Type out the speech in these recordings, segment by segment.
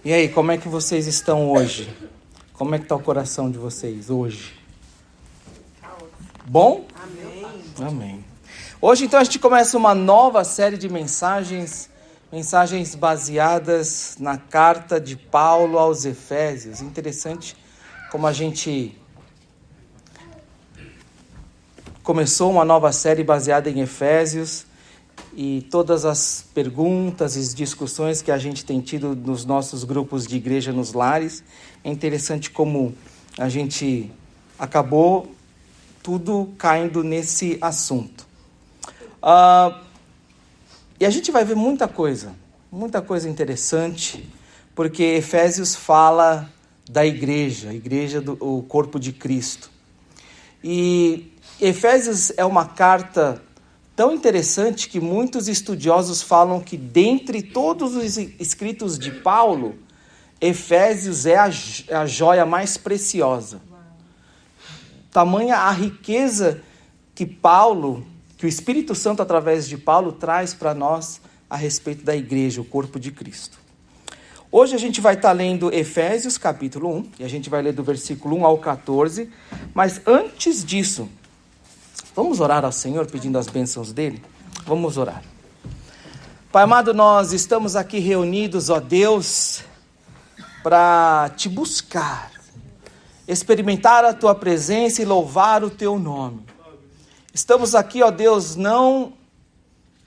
E aí, como é que vocês estão hoje? Como é que está o coração de vocês hoje? Bom? Amém. Amém. Hoje, então, a gente começa uma nova série de mensagens baseadas na carta de Paulo aos Efésios. Interessante como a gente começou uma nova série baseada em Efésios e todas as perguntas e discussões que a gente tem tido nos nossos grupos de igreja nos lares. É interessante como a gente acabou tudo caindo nesse assunto. E a gente vai ver muita coisa interessante, porque Efésios fala da igreja, o corpo de Cristo. E Efésios é uma carta tão interessante que muitos estudiosos falam que dentre todos os escritos de Paulo, Efésios é a joia mais preciosa. Tamanha a riqueza que o Espírito Santo através de Paulo traz para nós a respeito da igreja, o corpo de Cristo. Hoje a gente vai estar lendo Efésios capítulo 1, e a gente vai ler do versículo 1 ao 14, mas antes disso, vamos orar ao Senhor pedindo as bênçãos dele? Vamos orar. Pai amado, nós estamos aqui reunidos, ó Deus, para te buscar, experimentar a tua presença e louvar o teu nome. Estamos aqui, ó Deus, não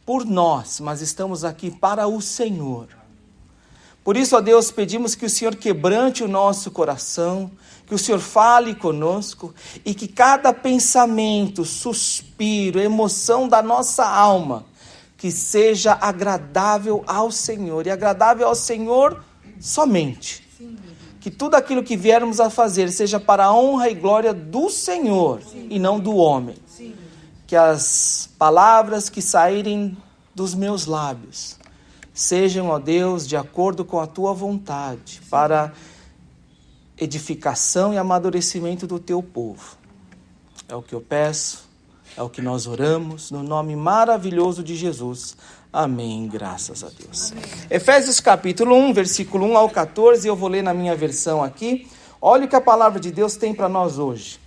por nós, mas estamos aqui para o Senhor. Por isso, ó Deus, pedimos que o Senhor quebrante o nosso coração, que o Senhor fale conosco e que cada pensamento, suspiro, emoção da nossa alma, que seja agradável ao Senhor e agradável ao Senhor somente. Que tudo aquilo que viermos a fazer seja para a honra e glória do Senhor e não do homem. Que as palavras que saírem dos meus lábios sejam, ó Deus, de acordo com a tua vontade, para edificação e amadurecimento do teu povo. É o que eu peço, é o que nós oramos, no nome maravilhoso de Jesus. Amém, graças a Deus. Amém. Efésios capítulo 1, versículo 1 ao 14, eu vou ler na minha versão aqui. Olha o que a palavra de Deus tem para nós hoje.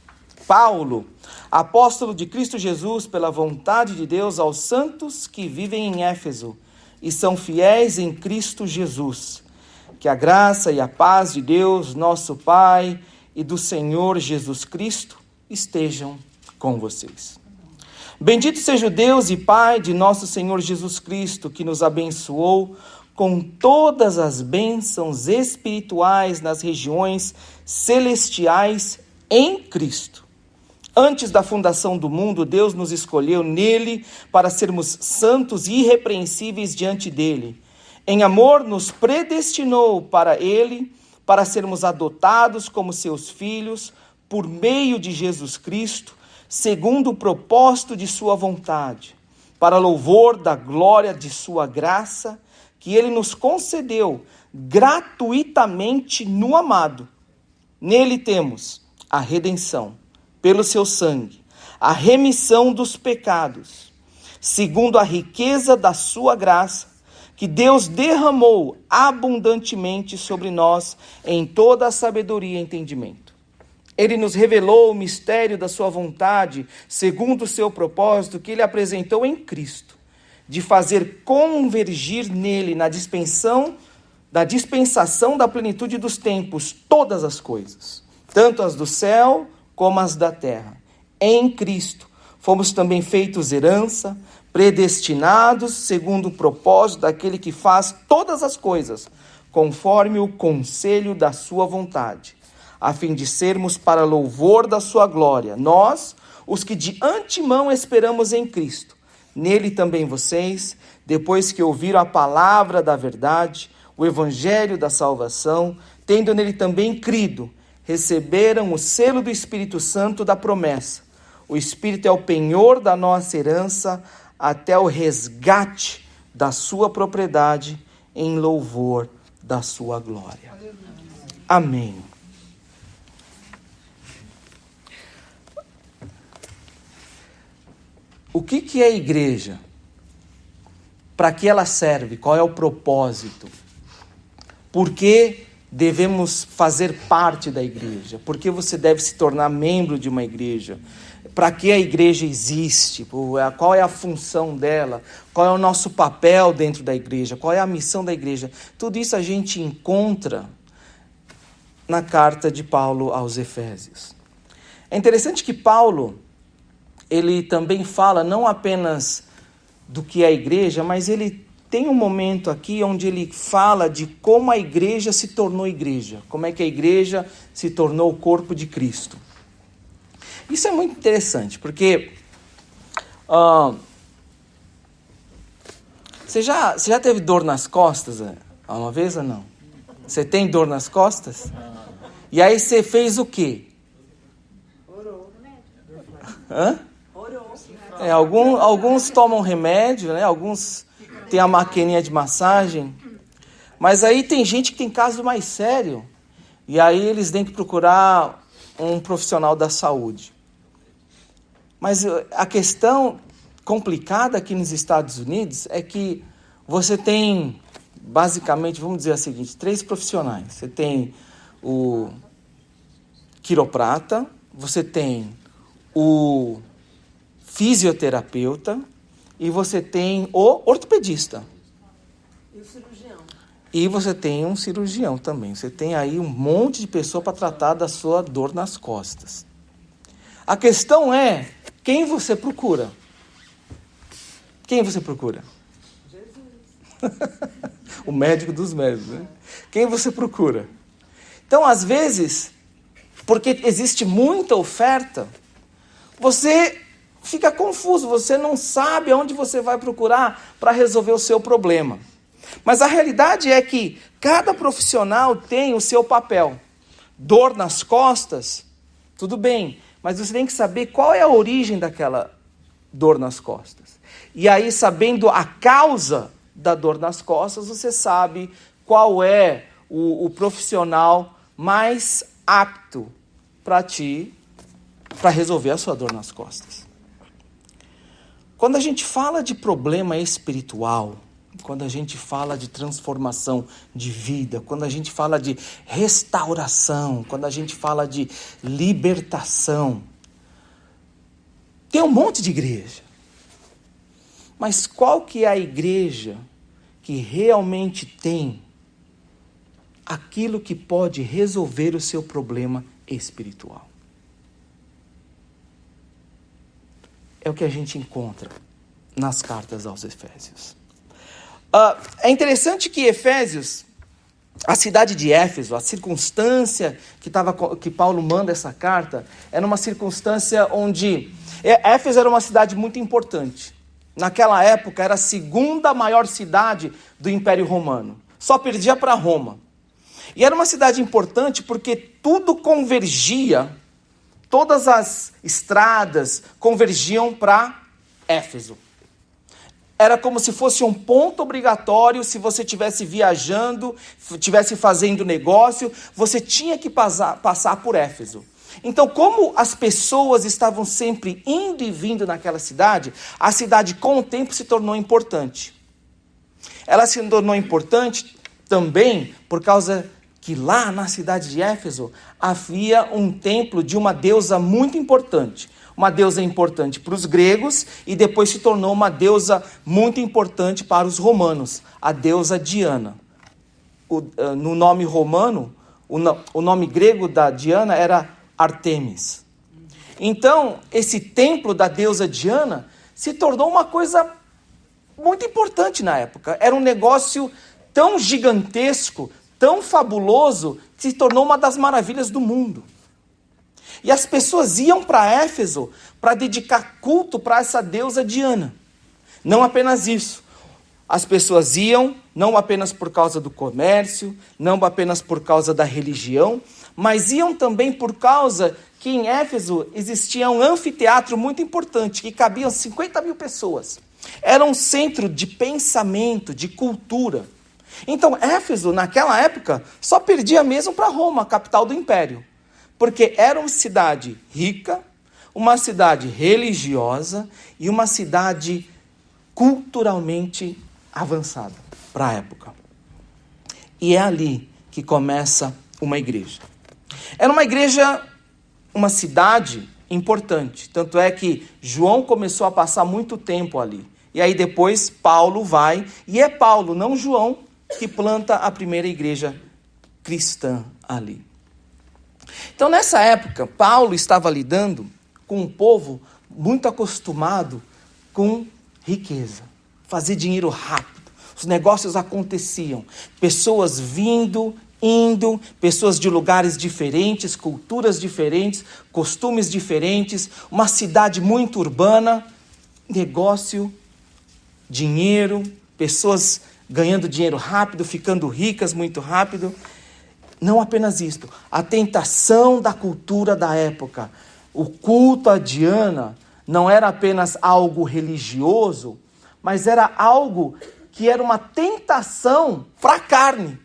Paulo, apóstolo de Cristo Jesus, pela vontade de Deus, aos santos que vivem em Éfeso e são fiéis em Cristo Jesus. Que a graça e a paz de Deus, nosso Pai, e do Senhor Jesus Cristo estejam com vocês. Bendito seja o Deus e Pai de nosso Senhor Jesus Cristo, que nos abençoou com todas as bênçãos espirituais nas regiões celestiais em Cristo. Antes da fundação do mundo, Deus nos escolheu nele para sermos santos e irrepreensíveis diante dele. Em amor, nos predestinou para ele, para sermos adotados como seus filhos, por meio de Jesus Cristo, segundo o propósito de sua vontade, para louvor da glória de sua graça, que ele nos concedeu gratuitamente no amado. Nele temos a redenção, pelo seu sangue, a remissão dos pecados, segundo a riqueza da sua graça, que Deus derramou abundantemente sobre nós em toda a sabedoria e entendimento. Ele nos revelou o mistério da sua vontade, segundo o seu propósito, que ele apresentou em Cristo, de fazer convergir nele, na dispensação da plenitude dos tempos, todas as coisas, tanto as do céu como as da terra. Em Cristo fomos também feitos herança, predestinados segundo o propósito daquele que faz todas as coisas, conforme o conselho da sua vontade, a fim de sermos para louvor da sua glória, nós, os que de antemão esperamos em Cristo. Nele também vocês, depois que ouviram a palavra da verdade, o evangelho da salvação, tendo nele também crido, receberam o selo do Espírito Santo da promessa. O Espírito é o penhor da nossa herança até o resgate da sua propriedade em louvor da sua glória. Amém. O que é a igreja? Para que ela serve? Qual é o propósito? por que devemos fazer parte da igreja, por que você deve se tornar membro de uma igreja, para que a igreja existe, qual é a função dela, qual é o nosso papel dentro da igreja, qual é a missão da igreja. Tudo isso a gente encontra na carta de Paulo aos Efésios. É interessante que Paulo, ele também fala não apenas do que é a igreja, mas ele tem um momento aqui onde ele fala de como a igreja se tornou igreja, como é que a igreja se tornou o corpo de Cristo. Isso é muito interessante, porque você já teve dor nas costas uma vez ou não? Você tem dor nas costas? E aí você fez o quê? Orou. Hã? Orou. Alguns tomam remédio, né? Alguns têm a maquininha de massagem. Mas aí tem gente que tem caso mais sério. E aí eles têm que procurar um profissional da saúde. Mas a questão complicada aqui nos Estados Unidos é que você tem, basicamente, vamos dizer o seguinte, 3 profissionais. Você tem o quiroprata, você tem o fisioterapeuta e você tem o ortopedista. E o cirurgião. E você tem um cirurgião também. Você tem aí um monte de pessoa para tratar da sua dor nas costas. A questão é, quem você procura? Quem você procura? Jesus. O médico dos médicos, né? Quem você procura? Então, às vezes, porque existe muita oferta, você fica confuso, você não sabe aonde você vai procurar para resolver o seu problema. Mas a realidade é que cada profissional tem o seu papel. Dor nas costas, tudo bem, mas você tem que saber qual é a origem daquela dor nas costas. E aí, sabendo a causa da dor nas costas, você sabe qual é o profissional mais apto para resolver a sua dor nas costas. Quando a gente fala de problema espiritual, quando a gente fala de transformação de vida, quando a gente fala de restauração, quando a gente fala de libertação, tem um monte de igreja. Mas qual que é a igreja que realmente tem aquilo que pode resolver o seu problema espiritual? É o que a gente encontra nas cartas aos Efésios. É interessante que Efésios, a cidade de Éfeso, a circunstância que Paulo manda essa carta, era uma circunstância onde Éfeso era uma cidade muito importante. Naquela época era a segunda maior cidade do Império Romano. Só perdia para Roma. E era uma cidade importante porque tudo convergia, todas as estradas convergiam para Éfeso. Era como se fosse um ponto obrigatório, se você estivesse viajando, estivesse fazendo negócio, você tinha que passar por Éfeso. Então, como as pessoas estavam sempre indo e vindo naquela cidade, a cidade com o tempo se tornou importante. Ela se tornou importante também por causa que lá na cidade de Éfeso havia um templo de uma deusa muito importante. Uma deusa importante para os gregos e depois se tornou uma deusa muito importante para os romanos, a deusa Diana. No nome romano, o nome grego da Diana era Artemis. Então, esse templo da deusa Diana se tornou uma coisa muito importante na época. Era um negócio tão gigantesco, tão fabuloso, que se tornou uma das maravilhas do mundo. E as pessoas iam para Éfeso para dedicar culto para essa deusa Diana. Não apenas isso. As pessoas iam não apenas por causa do comércio, não apenas por causa da religião, mas iam também por causa que em Éfeso existia um anfiteatro muito importante, que cabiam 50 mil pessoas. Era um centro de pensamento, de cultura. Então, Éfeso, naquela época, só perdia mesmo para Roma, a capital do império. Porque era uma cidade rica, uma cidade religiosa e uma cidade culturalmente avançada para a época. E é ali que começa uma igreja. Era uma igreja, uma cidade importante. Tanto é que João começou a passar muito tempo ali. E aí depois Paulo vai, e é Paulo, não João, que planta a primeira igreja cristã ali. Então nessa época, Paulo estava lidando com um povo muito acostumado com riqueza, fazer dinheiro rápido. Os negócios aconteciam, pessoas vindo, indo, pessoas de lugares diferentes, culturas diferentes, costumes diferentes, uma cidade muito urbana, negócio, dinheiro, pessoas ganhando dinheiro rápido, ficando ricas muito rápido. Não apenas isto, a tentação da cultura da época. O culto a Diana não era apenas algo religioso, mas era algo que era uma tentação para a carne.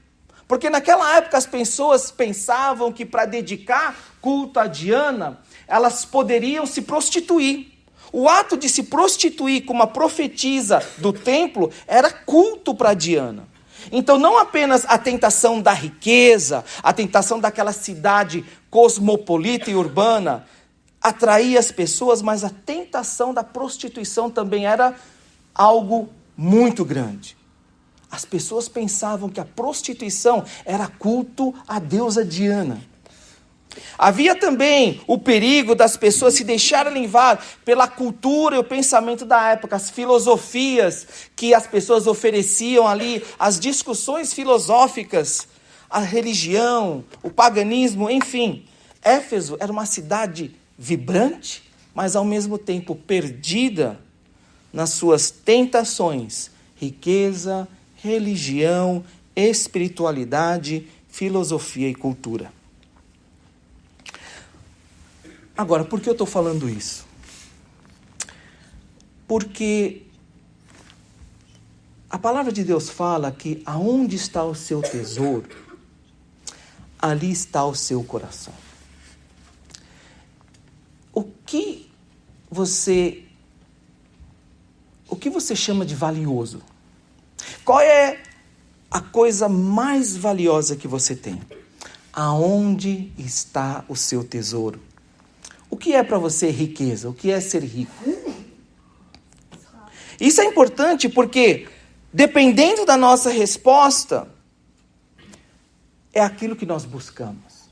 Porque naquela época as pessoas pensavam que para dedicar culto a Diana, elas poderiam se prostituir. O ato de se prostituir como uma profetisa do templo era culto para Diana. Então não apenas a tentação da riqueza, a tentação daquela cidade cosmopolita e urbana atraía as pessoas, mas a tentação da prostituição também era algo muito grande. As pessoas pensavam que a prostituição era culto à deusa Diana. Havia também o perigo das pessoas se deixarem levar pela cultura e o pensamento da época, as filosofias que as pessoas ofereciam ali, as discussões filosóficas, a religião, o paganismo, enfim. Éfeso era uma cidade vibrante, mas ao mesmo tempo perdida nas suas tentações, riqueza, religião, espiritualidade, filosofia e cultura. Agora, por que eu estou falando isso? Porque a palavra de Deus fala que aonde está o seu tesouro, ali está o seu coração. O que você chama de valioso? Qual é a coisa mais valiosa que você tem? Aonde está o seu tesouro? O que é para você riqueza? O que é ser rico? Isso é importante porque, dependendo da nossa resposta, é aquilo que nós buscamos.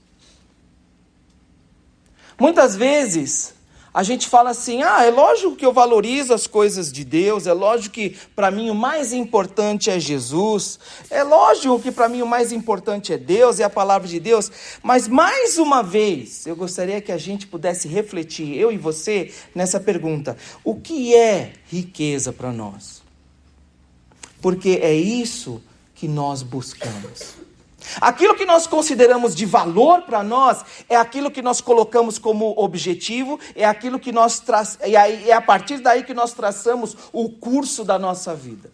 Muitas vezes, a gente fala assim, é lógico que eu valorizo as coisas de Deus, é lógico que para mim o mais importante é Jesus, é lógico que para mim o mais importante é Deus, é a palavra de Deus, mas mais uma vez, eu gostaria que a gente pudesse refletir, eu e você, nessa pergunta, o que é riqueza para nós? Porque é isso que nós buscamos. Aquilo que nós consideramos de valor para nós é aquilo que nós colocamos como objetivo, é aquilo que é a partir daí que nós traçamos o curso da nossa vida.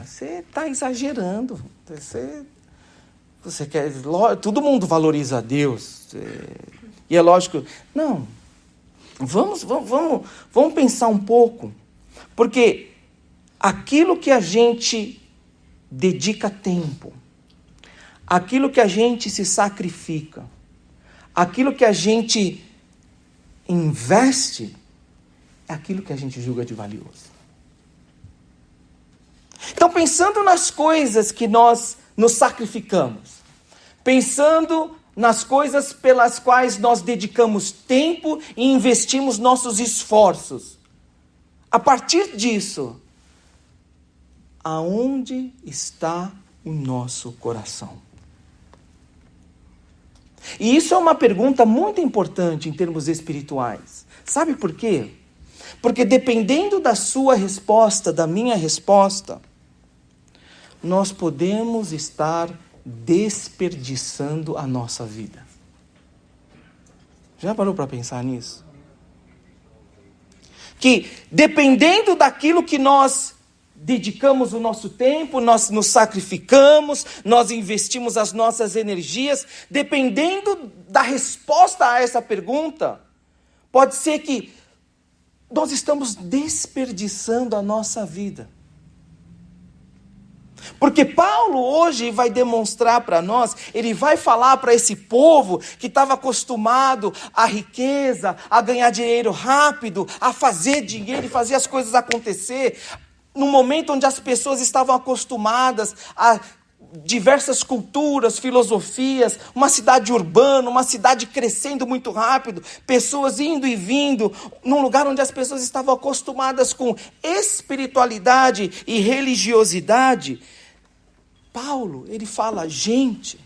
Você está exagerando. Você quer, todo mundo valoriza a Deus. E é lógico. Não. Vamos pensar um pouco. Porque aquilo que a gente dedica tempo, aquilo que a gente se sacrifica, aquilo que a gente investe, é aquilo que a gente julga de valioso. Então, pensando nas coisas que nós nos sacrificamos, pensando nas coisas pelas quais nós dedicamos tempo e investimos nossos esforços, a partir disso, aonde está o nosso coração? E isso é uma pergunta muito importante em termos espirituais. Sabe por quê? Porque dependendo da sua resposta, da minha resposta, nós podemos estar desperdiçando a nossa vida. Já parou para pensar nisso? Que dependendo daquilo que nós dedicamos o nosso tempo, nós nos sacrificamos, nós investimos as nossas energias, dependendo da resposta a essa pergunta, pode ser que nós estamos desperdiçando a nossa vida. Porque Paulo hoje vai demonstrar para nós, ele vai falar para esse povo que estava acostumado à riqueza, a ganhar dinheiro rápido, a fazer dinheiro e fazer as coisas acontecer, no momento onde as pessoas estavam acostumadas a diversas culturas, filosofias, uma cidade urbana, uma cidade crescendo muito rápido, pessoas indo e vindo, num lugar onde as pessoas estavam acostumadas com espiritualidade e religiosidade. Paulo, ele fala, gente,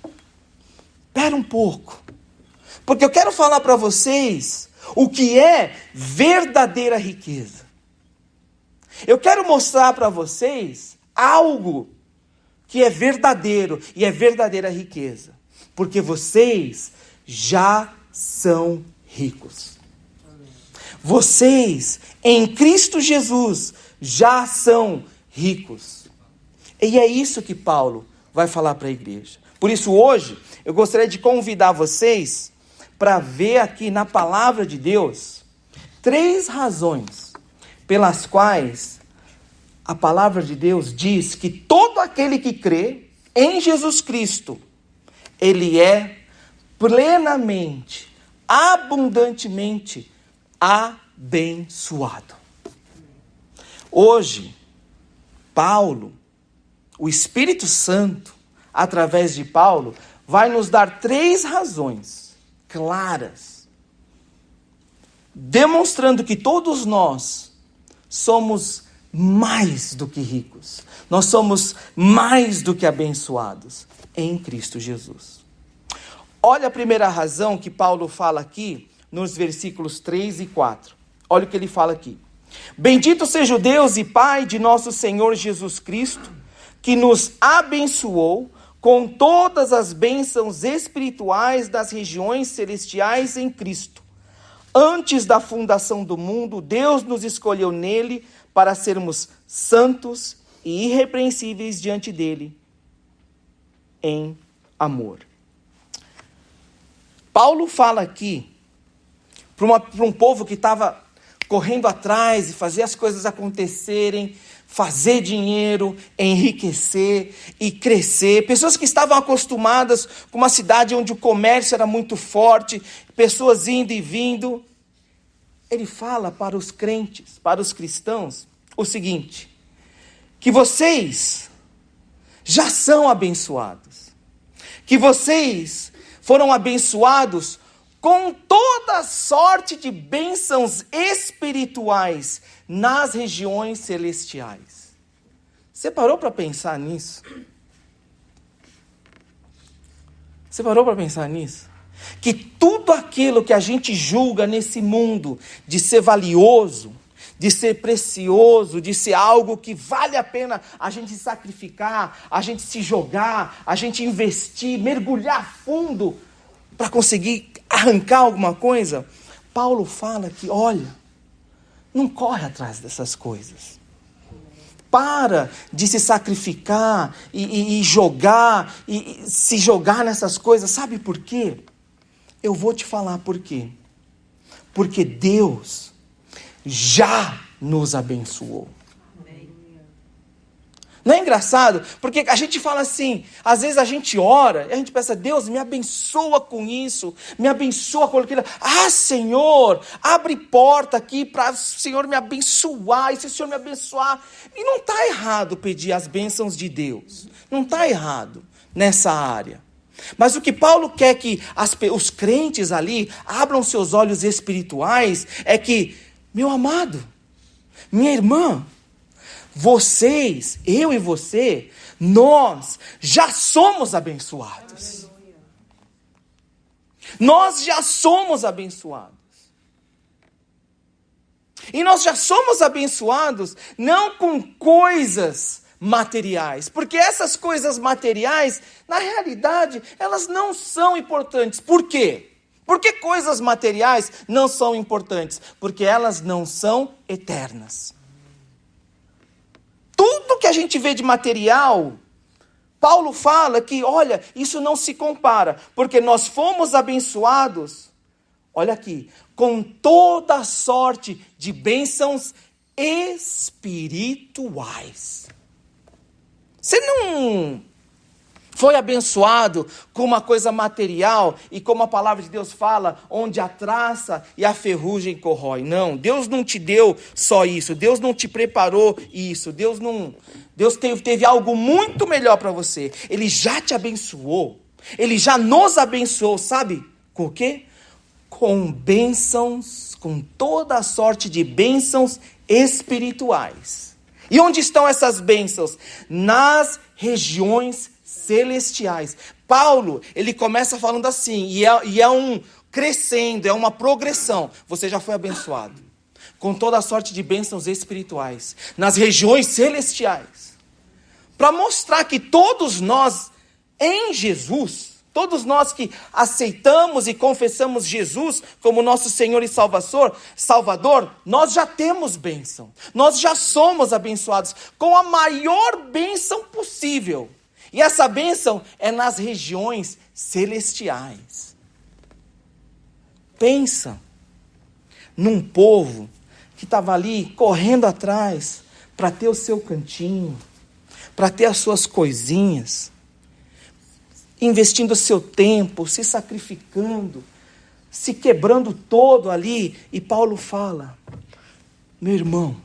espera um pouco, porque eu quero falar para vocês o que é verdadeira riqueza. Eu quero mostrar para vocês algo que é verdadeiro e é verdadeira riqueza, porque vocês já são ricos. Vocês, em Cristo Jesus, já são ricos. E é isso que Paulo vai falar para a igreja. Por isso, hoje, eu gostaria de convidar vocês para ver aqui na palavra de Deus 3 razões pelas quais a palavra de Deus diz que todo aquele que crê em Jesus Cristo, ele é plenamente, abundantemente abençoado. Hoje, Paulo, o Espírito Santo, através de Paulo, vai nos dar 3 razões claras, demonstrando que todos nós somos mais do que ricos. Nós somos mais do que abençoados em Cristo Jesus. Olha a primeira razão que Paulo fala aqui nos versículos 3 e 4. Olha o que ele fala aqui. Bendito seja o Deus e Pai de nosso Senhor Jesus Cristo, que nos abençoou com todas as bênçãos espirituais das regiões celestiais em Cristo. Antes da fundação do mundo, Deus nos escolheu nele para sermos santos e irrepreensíveis diante dele, em amor. Paulo fala aqui para um povo que estava correndo atrás e fazer as coisas acontecerem, fazer dinheiro, enriquecer e crescer. Pessoas que estavam acostumadas com uma cidade onde o comércio era muito forte, pessoas indo e vindo. Ele fala para os crentes, para os cristãos, o seguinte, que vocês já são abençoados, que vocês foram abençoados com toda sorte de bênçãos espirituais nas regiões celestiais. Você parou para pensar nisso? Você parou para pensar nisso? Que tudo aquilo que a gente julga nesse mundo de ser valioso, de ser precioso, de ser algo que vale a pena a gente sacrificar, a gente se jogar, a gente investir, mergulhar fundo para conseguir arrancar alguma coisa, Paulo fala que, olha, não corre atrás dessas coisas. Para de se sacrificar e jogar, e se jogar nessas coisas. Sabe por quê? Eu vou te falar por quê. Porque Deus já nos abençoou. Não é engraçado? Porque a gente fala assim, às vezes a gente ora, e a gente pensa, Deus, me abençoa com isso, me abençoa com aquilo. Ah, Senhor, abre porta aqui para o Senhor me abençoar, e se o Senhor me abençoar. E não está errado pedir as bênçãos de Deus, não está errado nessa área. Mas o que Paulo quer que os crentes ali abram seus olhos espirituais é que, meu amado, minha irmã, vocês, eu e você, nós já somos abençoados. Nós já somos abençoados. E nós já somos abençoados não com coisas materiais, porque essas coisas materiais, na realidade, elas não são importantes. Por quê? Por que coisas materiais não são importantes? Porque elas não são eternas. Tudo que a gente vê de material, Paulo fala que, olha, isso não se compara, porque nós fomos abençoados, olha aqui, com toda sorte de bênçãos espirituais. Você não foi abençoado com uma coisa material e como a palavra de Deus fala, onde a traça e a ferrugem corrói. Não, Deus não te deu só isso. Deus não te preparou isso. Deus teve algo muito melhor para você. Ele já te abençoou. Ele já nos abençoou, sabe? Com o quê? Com bênçãos, com toda a sorte de bênçãos espirituais. E onde estão essas bênçãos? Nas regiões celestiais. Paulo, ele começa falando assim, e é um crescendo, é uma progressão. Você já foi abençoado com toda a sorte de bênçãos espirituais nas regiões celestiais. Para mostrar que todos nós, em Jesus, todos nós que aceitamos e confessamos Jesus como nosso Senhor e Salvador, nós já temos bênção. Nós já somos abençoados com a maior bênção possível. E essa bênção é nas regiões celestiais. Pensa num povo que estava ali correndo atrás para ter o seu cantinho, para ter as suas coisinhas, investindo o seu tempo, se sacrificando, se quebrando todo ali. E Paulo fala: meu irmão,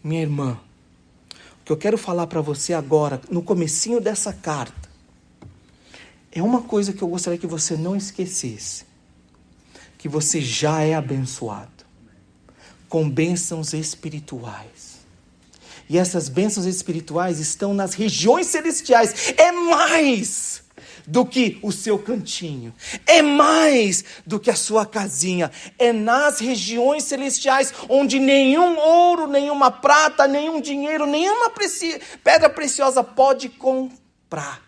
minha irmã, o que eu quero falar para você agora, no comecinho dessa carta, é uma coisa que eu gostaria que você não esquecesse, que você já é abençoado com bênçãos espirituais. E essas bênçãos espirituais estão nas regiões celestiais. É mais do que o seu cantinho, é mais do que a sua casinha, é nas regiões celestiais, onde nenhum ouro, nenhuma prata, nenhum dinheiro, nenhuma pedra preciosa pode comprar.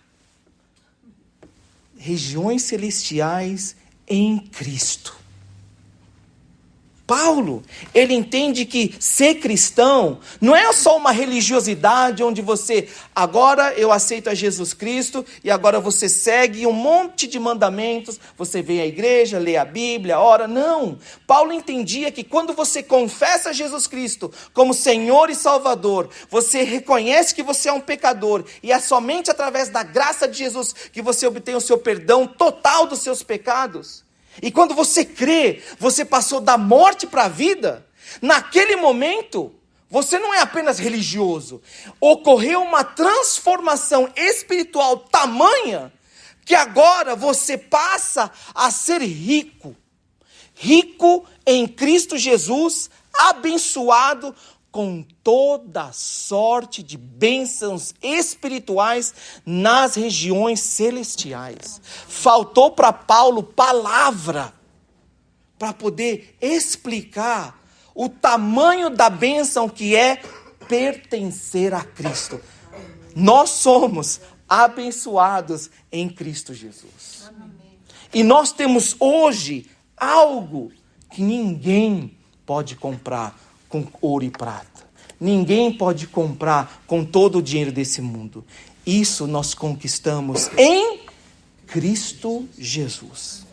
Regiões celestiais em Cristo. Paulo, ele entende que ser cristão não é só uma religiosidade onde você, agora eu aceito a Jesus Cristo e agora você segue um monte de mandamentos, você vem à igreja, lê a Bíblia, ora. Não, Paulo entendia que quando você confessa Jesus Cristo como Senhor e Salvador, você reconhece que você é um pecador e é somente através da graça de Jesus que você obtém o seu perdão total dos seus pecados. E quando você crê, você passou da morte para a vida. Naquele momento, você não é apenas religioso. Ocorreu uma transformação espiritual tamanha que agora você passa a ser rico. Rico em Cristo Jesus, abençoado com toda sorte de bênçãos espirituais nas regiões celestiais. Faltou para Paulo palavra para poder explicar o tamanho da bênção que é pertencer a Cristo. Nós somos abençoados em Cristo Jesus. E nós temos hoje algo que ninguém pode comprar com ouro e prata. Ninguém pode comprar com todo o dinheiro desse mundo. Isso nós conquistamos em Cristo Jesus.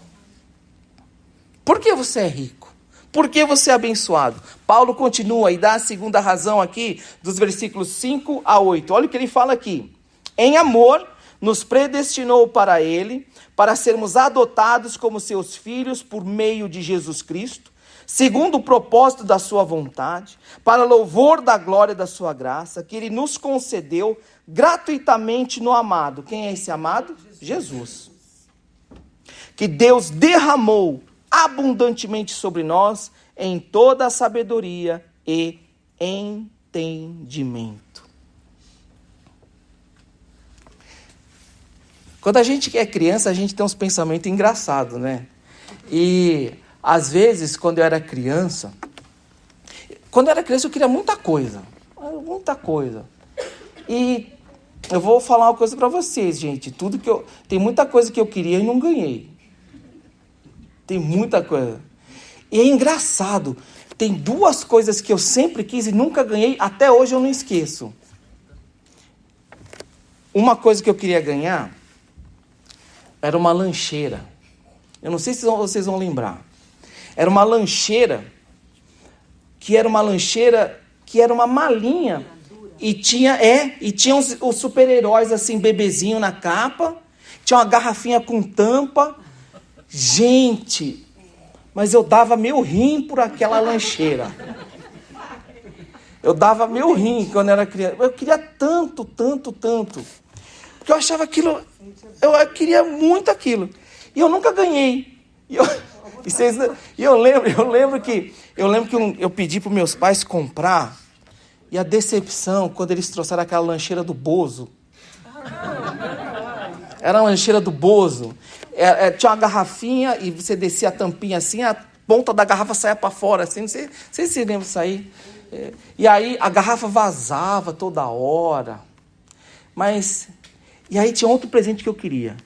Por que você é rico? Por que você é abençoado? Paulo continua e dá a segunda razão aqui, dos versículos 5 a 8. Olha o que ele fala aqui. Em amor, nos predestinou para ele, para sermos adotados como seus filhos por meio de Jesus Cristo, segundo o propósito da sua vontade, para louvor da glória da sua graça, que ele nos concedeu gratuitamente no amado. Quem é esse amado? Jesus. Que Deus derramou abundantemente sobre nós em toda a sabedoria e entendimento. Quando a gente é criança, a gente tem uns pensamentos engraçados, né? E às vezes, quando eu era criança, eu queria muita coisa. E eu vou falar uma coisa para vocês, gente. Tem muita coisa que eu queria e não ganhei. Tem muita coisa. E é engraçado. Tem duas coisas que eu sempre quis e nunca ganhei. Até hoje eu não esqueço. Uma coisa que eu queria ganhar era uma lancheira. Eu não sei se vocês vão lembrar. Era uma lancheira que era uma malinha E tinha os super-heróis assim, bebezinho na capa. Tinha uma garrafinha com tampa. Gente, mas eu dava meu rim por aquela lancheira. Eu dava meu rim quando era criança. Eu queria tanto. Porque eu achava aquilo... Eu queria muito aquilo. E eu nunca ganhei. Eu lembro que eu pedi para meus pais comprar. E a decepção, quando eles trouxeram aquela lancheira do Bozo. Era a lancheira do Bozo. Tinha uma garrafinha e você descia a tampinha assim, a ponta da garrafa saía para fora. Assim, não sei se você lembra disso aí. E aí a garrafa vazava toda hora. E aí tinha outro presente que eu queria.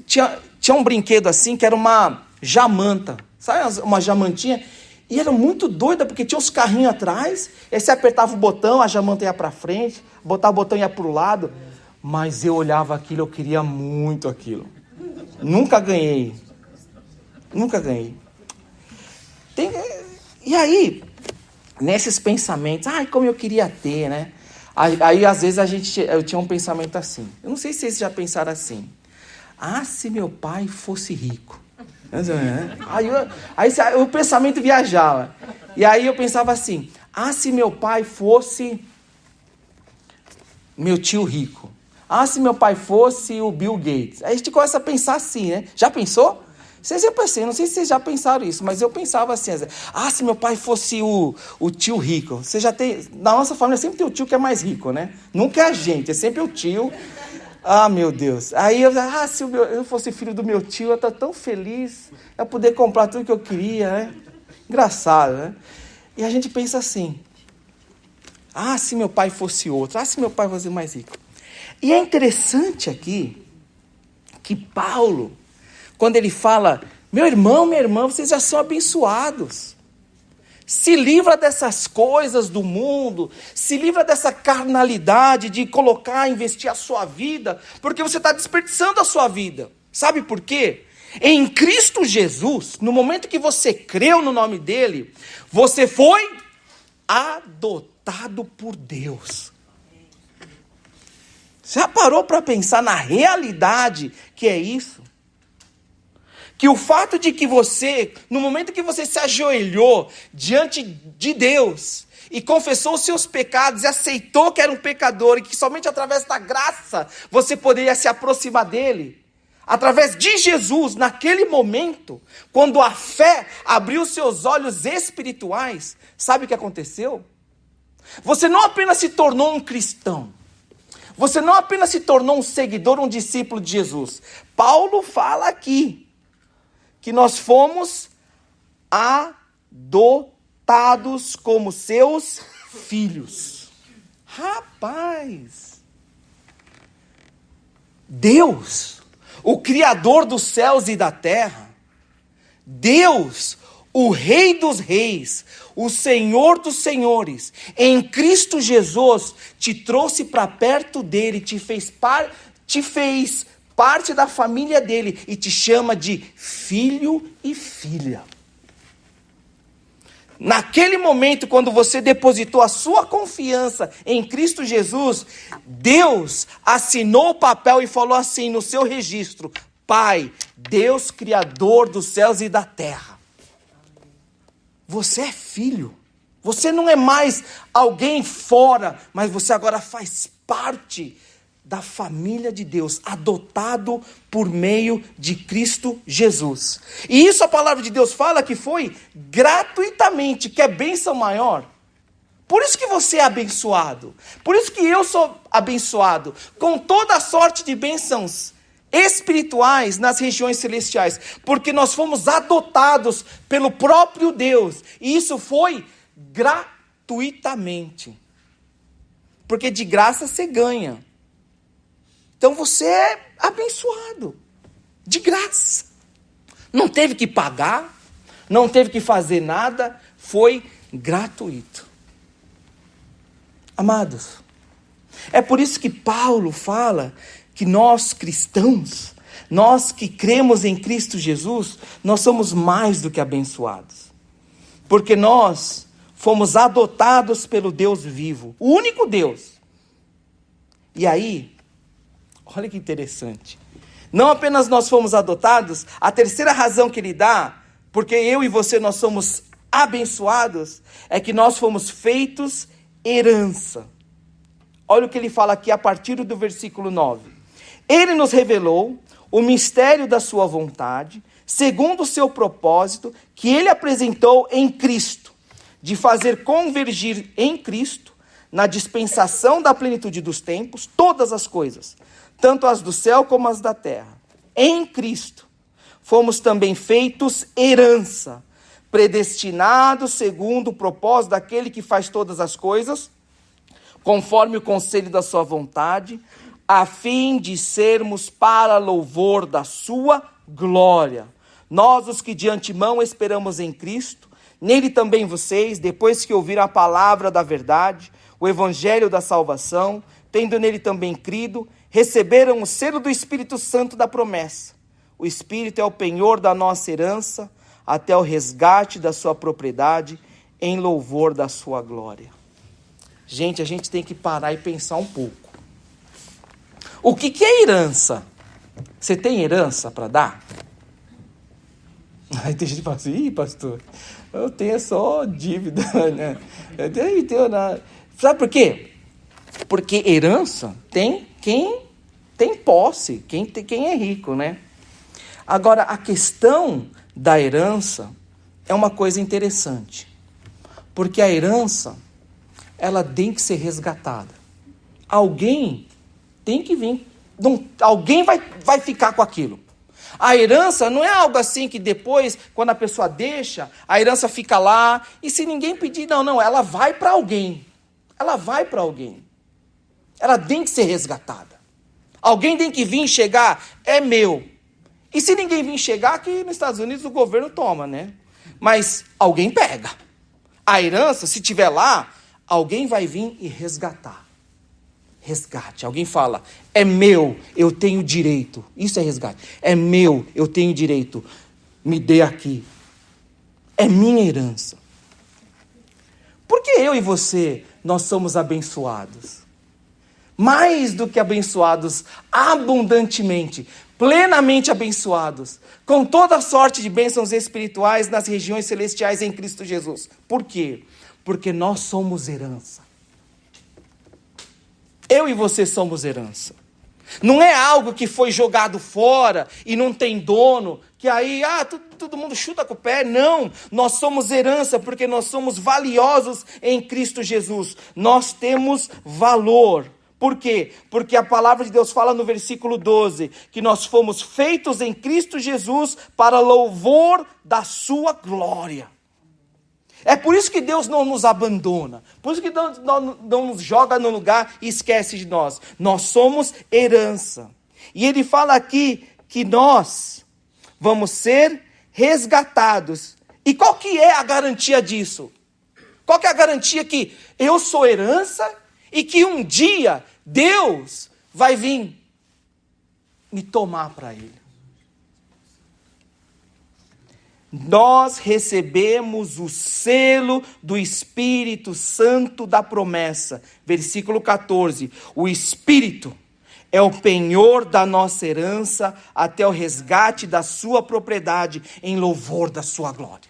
Tinha um brinquedo assim que era uma jamanta. Sabe uma jamantinha? E era muito doida, porque tinha uns carrinhos atrás. Aí você apertava o botão, a jamanta ia para frente. Botava o botão e ia para o lado. Mas eu olhava aquilo, eu queria muito aquilo. Nunca ganhei. E aí, nesses pensamentos, como eu queria ter, né? Aí às vezes eu tinha um pensamento assim. Eu não sei se vocês já pensaram assim. Se meu pai fosse rico. Aí o pensamento viajava. E aí eu pensava assim. Se meu pai fosse meu tio rico. Se meu pai fosse o Bill Gates. Aí a gente começa a pensar assim, né? Já pensou? Vocês já pensei, não sei se vocês já pensaram isso, mas eu pensava assim, se meu pai fosse o tio rico. Você já tem, na nossa família sempre tem o tio que é mais rico, né? Nunca é a gente, é sempre o tio. Meu Deus. Aí se eu fosse filho do meu tio, eu estou tão feliz, eu ia poder comprar tudo que eu queria, né? Engraçado, né? E a gente pensa assim, se meu pai fosse outro, se meu pai fosse mais rico. E é interessante aqui, que Paulo, quando ele fala, meu irmão, minha irmã, vocês já são abençoados. Se livra dessas coisas do mundo, se livra dessa carnalidade de investir a sua vida, porque você está desperdiçando a sua vida. Sabe por quê? Em Cristo Jesus, no momento que você creu no nome dele, você foi adotado por Deus. Já parou para pensar na realidade que é isso? Que o fato de que você, no momento que você se ajoelhou diante de Deus e confessou os seus pecados e aceitou que era um pecador e que somente através da graça você poderia se aproximar dele, através de Jesus, naquele momento, quando a fé abriu seus olhos espirituais, sabe o que aconteceu? Você não apenas se tornou um cristão, você não apenas se tornou um seguidor, um discípulo de Jesus. Paulo fala aqui que nós fomos adotados como seus filhos. Rapaz! Deus, o Criador dos céus e da terra, Deus, o Rei dos reis, o Senhor dos senhores, em Cristo Jesus, te trouxe para perto dele, te fez parte da família dele e te chama de filho e filha. Naquele momento, quando você depositou a sua confiança em Cristo Jesus, Deus assinou o papel e falou assim no seu registro: Pai, Deus Criador dos céus e da terra. Você é filho. Você não é mais alguém fora, mas você agora faz parte da família de Deus, adotado por meio de Cristo Jesus. E isso a palavra de Deus fala que foi gratuitamente, que é bênção maior. Por isso que você é abençoado. Por isso que eu sou abençoado com toda a sorte de bênçãos espirituais nas regiões celestiais, porque nós fomos adotados pelo próprio Deus. E isso foi gratuitamente. Porque de graça você ganha. Então você é abençoado, de graça. Não teve que pagar, não teve que fazer nada, foi gratuito. Amados, é por isso que Paulo fala que nós cristãos, nós que cremos em Cristo Jesus, nós somos mais do que abençoados. Porque nós fomos adotados pelo Deus vivo, o único Deus. E aí, olha que interessante. Não apenas nós fomos adotados, a terceira razão que ele dá, porque eu e você nós somos abençoados, é que nós fomos feitos herança. Olha o que ele fala aqui a partir do versículo 9. Ele nos revelou o mistério da sua vontade, segundo o seu propósito, que ele apresentou em Cristo, de fazer convergir em Cristo, na dispensação da plenitude dos tempos, todas as coisas, tanto as do céu como as da terra. Em Cristo, fomos também feitos herança, predestinados segundo o propósito daquele que faz todas as coisas, conforme o conselho da sua vontade, a fim de sermos para louvor da sua glória. Nós, os que de antemão esperamos em Cristo, nele também vocês, depois que ouviram a palavra da verdade, o evangelho da salvação, tendo nele também crido, receberam o selo do Espírito Santo da promessa. O Espírito é o penhor da nossa herança, até o resgate da sua propriedade, em louvor da sua glória. Gente, a gente tem que parar e pensar um pouco. O que é herança? Você tem herança para dar? Aí tem gente que fala assim, ih, pastor, eu tenho só dívida, né? Eu tenho nada. Sabe por quê? Porque herança tem quem tem posse, quem é rico, né? Agora, a questão da herança é uma coisa interessante. Porque a herança, ela tem que ser resgatada. Alguém tem que vir. Alguém vai ficar com aquilo. A herança não é algo assim que depois, quando a pessoa deixa, a herança fica lá. E se ninguém pedir, não, ela vai para alguém. Ela vai para alguém. Ela tem que ser resgatada. Alguém tem que vir chegar, é meu. E se ninguém vir chegar, aqui nos Estados Unidos o governo toma, né? Mas alguém pega. A herança, se tiver lá, alguém vai vir e resgatar. Resgate. Alguém fala, é meu, eu tenho direito. Isso é resgate. É meu, eu tenho direito. Me dê aqui. É minha herança. Por que eu e você, nós somos abençoados? Mais do que abençoados, abundantemente, plenamente abençoados, com toda sorte de bênçãos espirituais nas regiões celestiais em Cristo Jesus. Por quê? Porque nós somos herança. Eu e você somos herança. Não é algo que foi jogado fora e não tem dono, que aí todo mundo chuta com o pé. Não, nós somos herança porque nós somos valiosos em Cristo Jesus. Nós temos valor. Por quê? Porque a palavra de Deus fala no versículo 12, que nós fomos feitos em Cristo Jesus para louvor da sua glória. É por isso que Deus não nos abandona, por isso que Deus não nos joga no lugar e esquece de nós. Nós somos herança. E ele fala aqui que nós vamos ser resgatados. E qual que é a garantia disso? Qual que é a garantia que eu sou herança e que um dia Deus vai vir me tomar para Ele? Nós recebemos o selo do Espírito Santo da promessa. Versículo 14. O Espírito é o penhor da nossa herança até o resgate da sua propriedade em louvor da sua glória.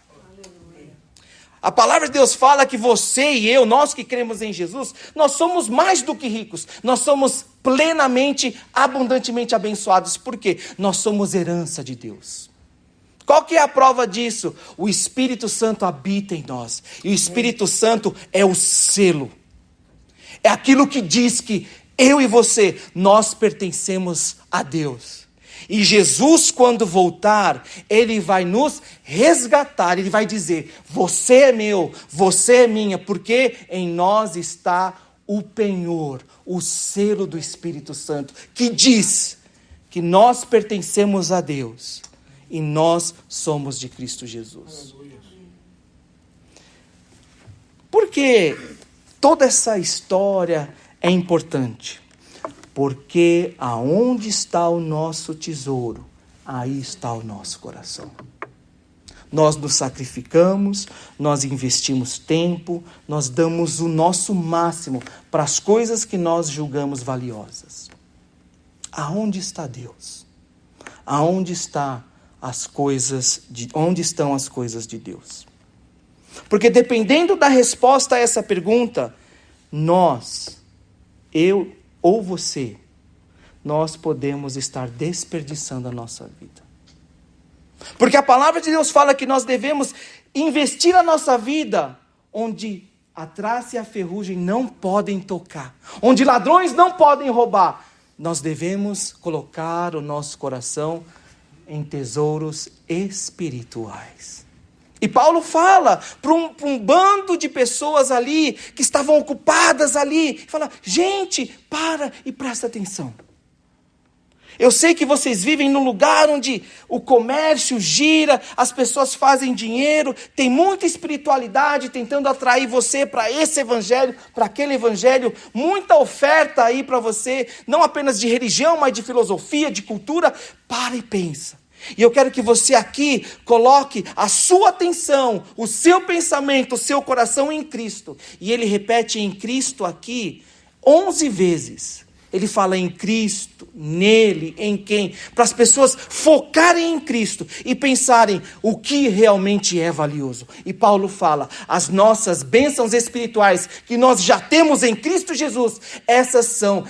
A palavra de Deus fala que você e eu, nós que cremos em Jesus, nós somos mais do que ricos. Nós somos plenamente, abundantemente abençoados. Por quê? Nós somos herança de Deus. Qual que é a prova disso? O Espírito Santo habita em nós. E o Espírito Santo é o selo. É aquilo que diz que eu e você, nós pertencemos a Deus. E Jesus, quando voltar, Ele vai nos resgatar. Ele vai dizer, você é meu, você é minha. Porque em nós está o penhor, o selo do Espírito Santo. Que diz que nós pertencemos a Deus. E nós somos de Cristo Jesus. Por que toda essa história é importante? Porque aonde está o nosso tesouro, aí está o nosso coração. Nós nos sacrificamos, nós investimos tempo, nós damos o nosso máximo para as coisas que nós julgamos valiosas. Aonde está Deus? Onde estão as coisas de Deus? Porque dependendo da resposta a essa pergunta, eu ou você, nós podemos estar desperdiçando a nossa vida. Porque a palavra de Deus fala que nós devemos investir a nossa vida onde a traça e a ferrugem não podem tocar, onde ladrões não podem roubar. Nós devemos colocar o nosso coração em tesouros espirituais. E Paulo fala para um bando de pessoas ali, que estavam ocupadas ali, fala, gente, para e presta atenção. Eu sei que vocês vivem num lugar onde o comércio gira, as pessoas fazem dinheiro, tem muita espiritualidade tentando atrair você para esse evangelho, para aquele evangelho, muita oferta aí para você, não apenas de religião, mas de filosofia, de cultura. Para e pensa. E eu quero que você aqui coloque a sua atenção, o seu pensamento, o seu coração em Cristo. E ele repete em Cristo aqui 11 vezes. Ele fala em Cristo, nele, em quem? Para as pessoas focarem em Cristo e pensarem o que realmente é valioso. E Paulo fala, as nossas bênçãos espirituais que nós já temos em Cristo Jesus, essas são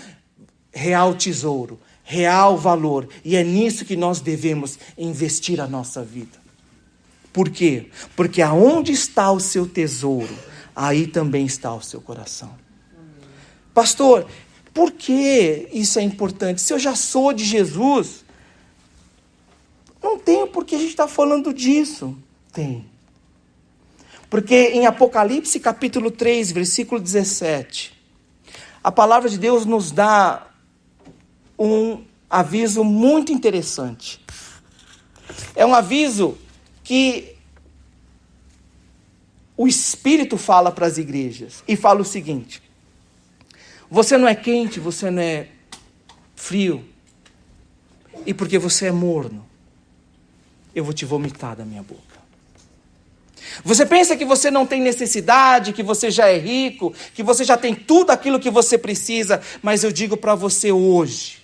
real tesouro, real valor. E é nisso que nós devemos investir a nossa vida. Por quê? Porque aonde está o seu tesouro, aí também está o seu coração. Pastor, por que isso é importante? Se eu já sou de Jesus, não tem por que a gente está falando disso. Tem. Porque em Apocalipse capítulo 3, versículo 17, a palavra de Deus nos dá um aviso muito interessante. É um aviso que o Espírito fala para as igrejas. E fala o seguinte: você não é quente, você não é frio. E porque você é morno, eu vou te vomitar da minha boca. Você pensa que você não tem necessidade, que você já é rico, que você já tem tudo aquilo que você precisa. Mas eu digo para você hoje,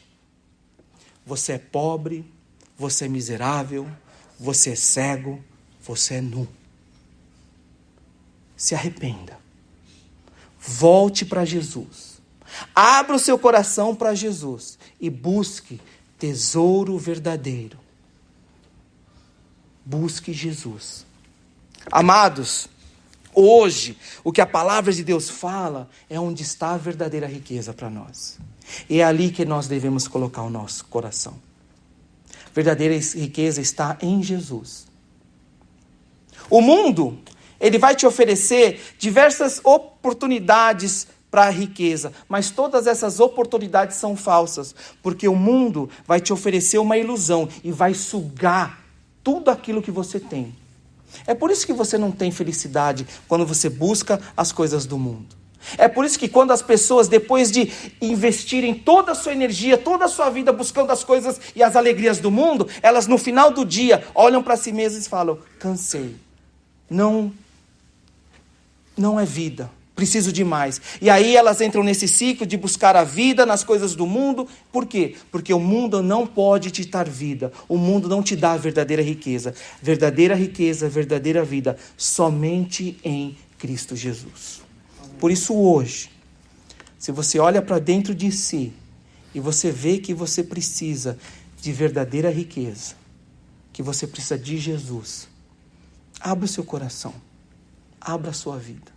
você é pobre, você é miserável, você é cego, você é nu. Se arrependa. Volte para Jesus. Abra o seu coração para Jesus e busque tesouro verdadeiro. Busque Jesus. Amados, hoje o que a palavra de Deus fala é onde está a verdadeira riqueza para nós. E é ali que nós devemos colocar o nosso coração. A verdadeira riqueza está em Jesus. O mundo, ele vai te oferecer diversas oportunidades para a riqueza, mas todas essas oportunidades são falsas, porque o mundo vai te oferecer uma ilusão e vai sugar tudo aquilo que você tem. É por isso que você não tem felicidade quando você busca as coisas do mundo. É por isso que quando as pessoas, depois de investirem toda a sua energia, toda a sua vida buscando as coisas e as alegrias do mundo, elas no final do dia olham para si mesmas e falam, cansei, não é vida. Preciso de mais. E aí elas entram nesse ciclo de buscar a vida nas coisas do mundo. Por quê? Porque o mundo não pode te dar vida. O mundo não te dá a verdadeira riqueza. Verdadeira riqueza, verdadeira vida, somente em Cristo Jesus. Por isso hoje, se você olha para dentro de si e você vê que você precisa de verdadeira riqueza, que você precisa de Jesus, abra o seu coração, abra a sua vida.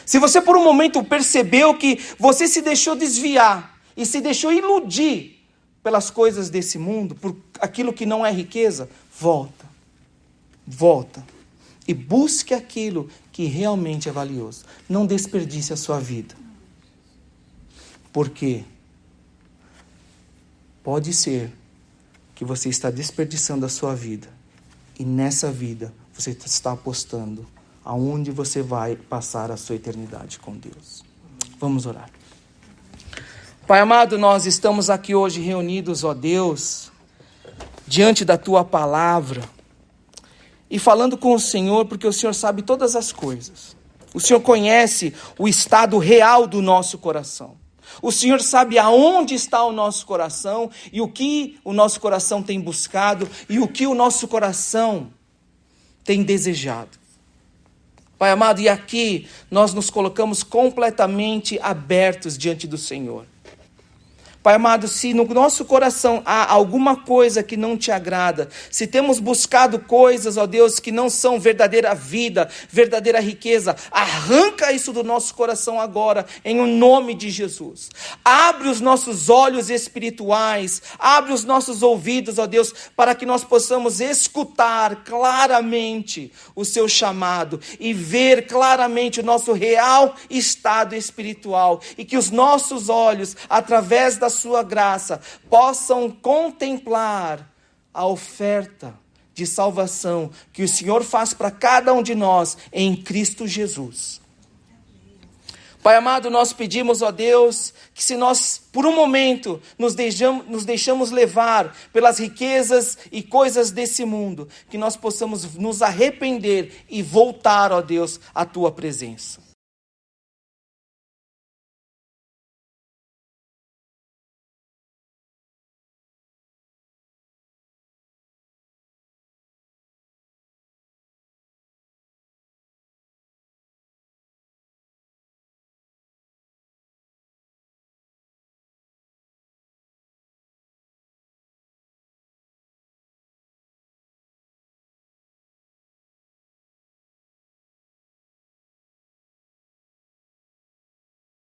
Se você por um momento percebeu que você se deixou desviar e se deixou iludir pelas coisas desse mundo, por aquilo que não é riqueza, volta e busque aquilo que realmente é valioso. Não desperdice a sua vida. Porque pode ser que você está desperdiçando a sua vida e nessa vida você está apostando aonde você vai passar a sua eternidade com Deus. Vamos orar. Pai amado, nós estamos aqui hoje reunidos, ó Deus, diante da Tua palavra. e falando com o Senhor, porque o Senhor sabe todas as coisas. O Senhor conhece o estado real do nosso coração. O Senhor sabe aonde está o nosso coração e o que o nosso coração tem buscado e o que o nosso coração tem desejado. Pai amado, e aqui nós nos colocamos completamente abertos diante do Senhor. Pai amado, se no nosso coração há alguma coisa que não te agrada, se temos buscado coisas, ó Deus, que não são verdadeira vida, verdadeira riqueza, arranca isso do nosso coração agora, em o nome de Jesus. Abre os nossos olhos espirituais, abre os nossos ouvidos, ó Deus, para que nós possamos escutar claramente o seu chamado e ver claramente o nosso real estado espiritual, e que os nossos olhos, através da sua graça, possam contemplar a oferta de salvação que o Senhor faz para cada um de nós em Cristo Jesus. Pai amado, nós pedimos, ó Deus, que se nós, por um momento, nos deixamos levar pelas riquezas e coisas desse mundo, que nós possamos nos arrepender e voltar, ó Deus, à Tua presença.